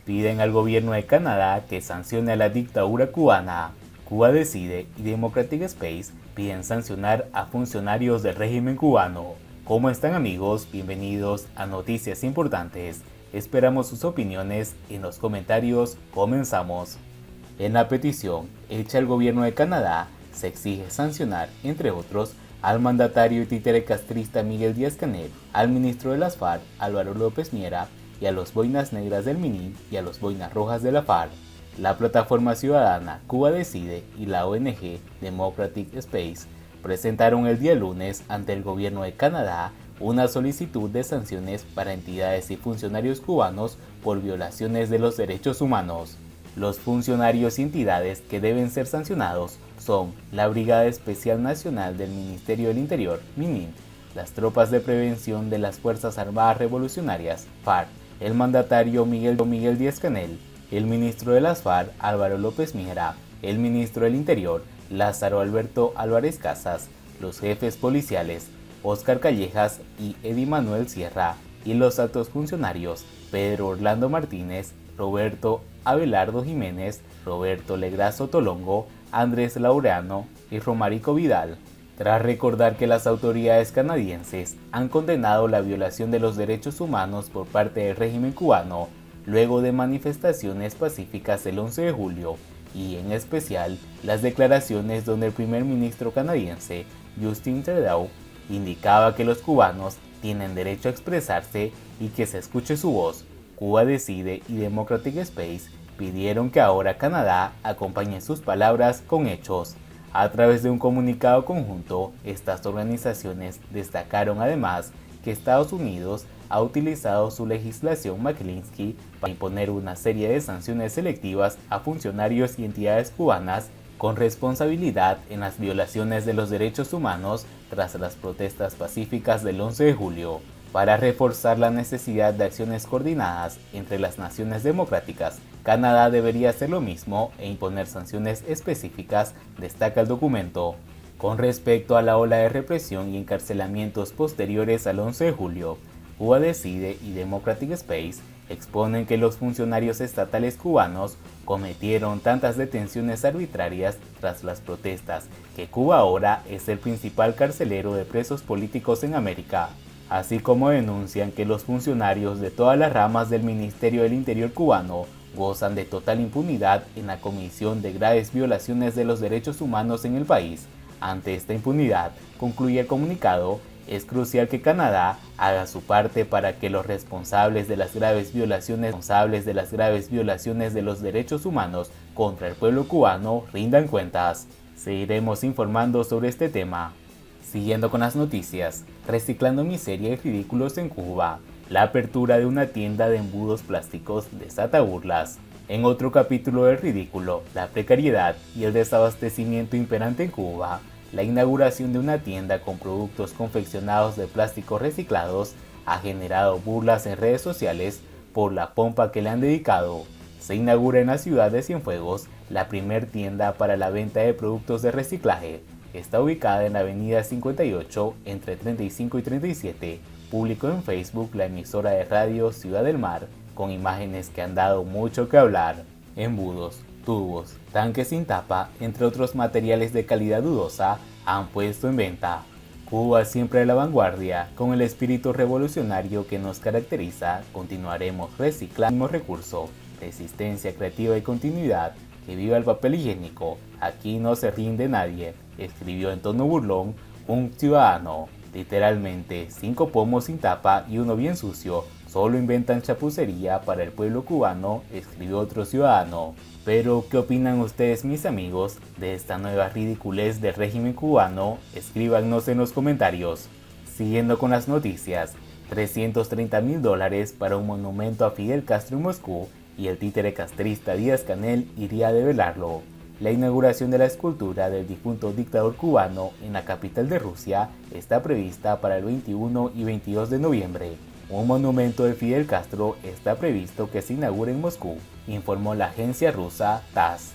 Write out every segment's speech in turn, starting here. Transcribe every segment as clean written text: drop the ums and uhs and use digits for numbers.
piden al gobierno de Canadá que sancione a la dictadura cubana. Cuba Decide y Democratic Space piden sancionar a funcionarios del régimen cubano. ¿Cómo están, amigos? Bienvenidos a Noticias Importantes. Esperamos sus opiniones en los comentarios. Comenzamos. En la petición hecha al gobierno de Canadá se exige sancionar, entre otros, al mandatario y títere castrista Miguel Díaz-Canel, al ministro de las FARC Álvaro López Miera y a los boinas negras del MNIL y a los boinas rojas de la FARC. La plataforma ciudadana Cuba Decide y la ONG Democratic Space presentaron el día lunes ante el gobierno de Canadá una solicitud de sanciones para entidades y funcionarios cubanos por violaciones de los derechos humanos. Los funcionarios y entidades que deben ser sancionados son la Brigada Especial Nacional del Ministerio del Interior, MININT, las Tropas de Prevención de las Fuerzas Armadas Revolucionarias, FARC, el mandatario Miguel Díaz-Canel, el ministro de las FARC, Álvaro López Miera, el ministro del Interior, Lázaro Alberto Álvarez Casas, los jefes policiales, Óscar Callejas y Eddie Manuel Sierra, y los altos funcionarios, Pedro Orlando Martínez, Roberto Abelardo Jiménez, Roberto Legrazo Tolongo, Andrés Laureano y Romarico Vidal. Tras recordar que las autoridades canadienses han condenado la violación de los derechos humanos por parte del régimen cubano, luego de manifestaciones pacíficas el 11 de julio, y en especial las declaraciones donde el primer ministro canadiense, Justin Trudeau, indicaba que los cubanos tienen derecho a expresarse y que se escuche su voz, Cuba Decide y Democratic Space pidieron que ahora Canadá acompañe sus palabras con hechos. A través de un comunicado conjunto, estas organizaciones destacaron además que Estados Unidos ha utilizado su legislación Magnitsky para imponer una serie de sanciones selectivas a funcionarios y entidades cubanas con responsabilidad en las violaciones de los derechos humanos tras las protestas pacíficas del 11 de julio. Para reforzar la necesidad de acciones coordinadas entre las naciones democráticas, Canadá debería hacer lo mismo e imponer sanciones específicas, destaca el documento. Con respecto a la ola de represión y encarcelamientos posteriores al 11 de julio, Cuba Decide y Democratic Space exponen que los funcionarios estatales cubanos cometieron tantas detenciones arbitrarias tras las protestas que Cuba ahora es el principal carcelero de presos políticos en América. Así como denuncian que los funcionarios de todas las ramas del Ministerio del Interior cubano gozan de total impunidad en la comisión de graves violaciones de los derechos humanos en el país. Ante esta impunidad, concluye el comunicado, es crucial que Canadá haga su parte para que los responsables de las graves violaciones de los derechos humanos contra el pueblo cubano rindan cuentas. Seguiremos informando sobre este tema. Siguiendo con las noticias, reciclando miseria y ridículos en Cuba, la apertura de una tienda de embudos plásticos desata burlas. En otro capítulo del ridículo, la precariedad y el desabastecimiento imperante en Cuba, la inauguración de una tienda con productos confeccionados de plásticos reciclados ha generado burlas en redes sociales por la pompa que le han dedicado. Se inaugura en la ciudad de Cienfuegos la primer tienda para la venta de productos de reciclaje. Está ubicada en la avenida 58 entre 35 y 37. Publicó en Facebook la emisora de radio Ciudad del Mar con imágenes que han dado mucho que hablar. Embudos, tubos, tanques sin tapa, entre otros materiales de calidad dudosa, han puesto en venta. Cuba siempre a la vanguardia, con el espíritu revolucionario que nos caracteriza, continuaremos reciclando recursos, resistencia creativa y continuidad. Que viva el papel higiénico, aquí no se rinde nadie, escribió en tono burlón un ciudadano. Literalmente, 5 pomos sin tapa y uno bien sucio, solo inventan chapucería para el pueblo cubano, escribió otro ciudadano. Pero, ¿qué opinan ustedes, mis amigos, de esta nueva ridiculez del régimen cubano? Escríbanos en los comentarios. Siguiendo con las noticias, $330,000 para un monumento a Fidel Castro en Moscú y el títere castrista Díaz-Canel iría a develarlo. La inauguración de la escultura del difunto dictador cubano en la capital de Rusia está prevista para el 21 y 22 de noviembre. Un monumento de Fidel Castro está previsto que se inaugure en Moscú, informó la agencia rusa TASS.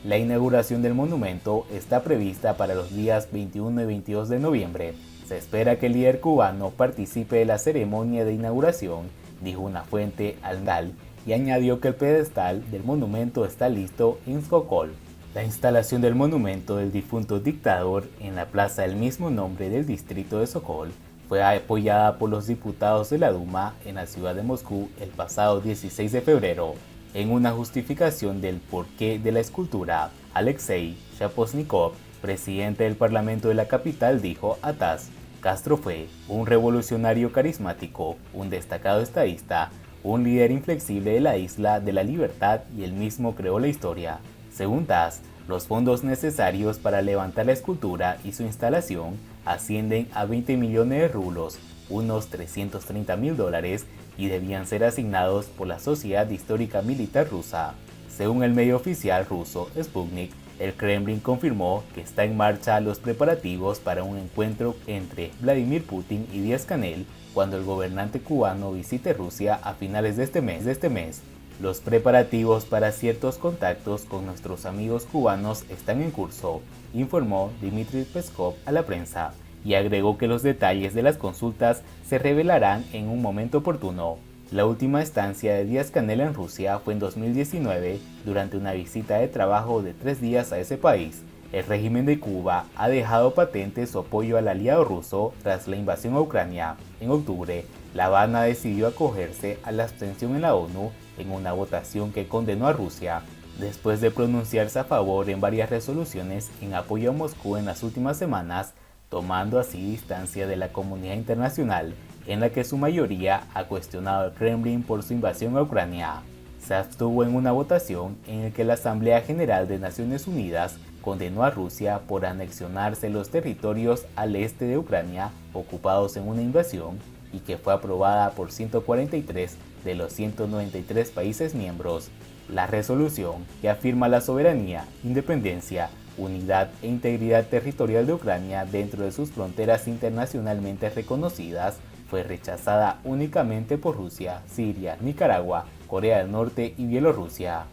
La inauguración del monumento está prevista para los días 21 y 22 de noviembre. Se espera que el líder cubano participe de la ceremonia de inauguración, dijo una fuente al GAL, y añadió que el pedestal del monumento está listo en Skokol. La instalación del monumento del difunto dictador en la plaza del mismo nombre del distrito de Sokol fue apoyada por los diputados de la Duma en la ciudad de Moscú el pasado 16 de febrero. En una justificación del porqué de la escultura, Alexei Shaposnikov, presidente del Parlamento de la capital, dijo a TASS: Castro fue un revolucionario carismático, un destacado estadista, un líder inflexible de la isla de la libertad y él mismo creó la historia. Según TASS, los fondos necesarios para levantar la escultura y su instalación ascienden a 20 millones de rublos, unos $330.000, y debían ser asignados por la Sociedad Histórica Militar Rusa. Según el medio oficial ruso Sputnik, el Kremlin confirmó que está en marcha los preparativos para un encuentro entre Vladimir Putin y Díaz-Canel cuando el gobernante cubano visite Rusia a finales de este mes. Los preparativos para ciertos contactos con nuestros amigos cubanos están en curso, informó Dmitry Peskov a la prensa, y agregó que los detalles de las consultas se revelarán en un momento oportuno. La última estancia de Díaz-Canel en Rusia fue en 2019 durante una visita de trabajo de 3 días a ese país. El régimen de Cuba ha dejado patente su apoyo al aliado ruso tras la invasión a Ucrania. En octubre, La Habana decidió acogerse a la abstención en la ONU en una votación que condenó a Rusia, después de pronunciarse a favor en varias resoluciones en apoyo a Moscú en las últimas semanas, tomando así distancia de la comunidad internacional, en la que su mayoría ha cuestionado al Kremlin por su invasión a Ucrania. Se abstuvo en una votación en la que la Asamblea General de Naciones Unidas condenó a Rusia por anexionarse los territorios al este de Ucrania ocupados en una invasión y que fue aprobada por 143 de los 193 países miembros. La resolución, que afirma la soberanía, independencia, unidad e integridad territorial de Ucrania dentro de sus fronteras internacionalmente reconocidas, fue rechazada únicamente por Rusia, Siria, Nicaragua, Corea del Norte y Bielorrusia.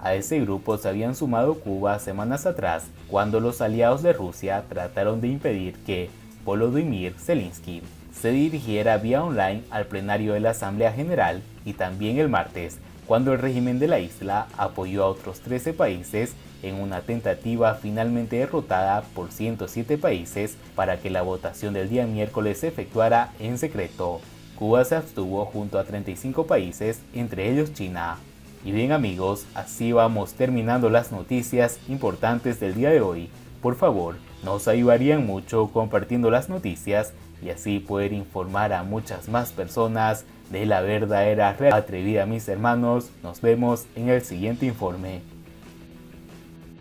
A ese grupo se habían sumado Cuba semanas atrás, cuando los aliados de Rusia trataron de impedir que Volodymyr Zelensky se dirigiera vía online al plenario de la Asamblea General, y también el martes, cuando el régimen de la isla apoyó a otros 13 países en una tentativa finalmente derrotada por 107 países para que la votación del día miércoles se efectuara en secreto. Cuba se abstuvo junto a 35 países, entre ellos China. Y bien amigos, así vamos terminando las noticias importantes del día de hoy. Por favor, nos ayudarían mucho compartiendo las noticias y así poder informar a muchas más personas de la verdadera realidad. Atrevida mis hermanos, nos vemos en el siguiente informe.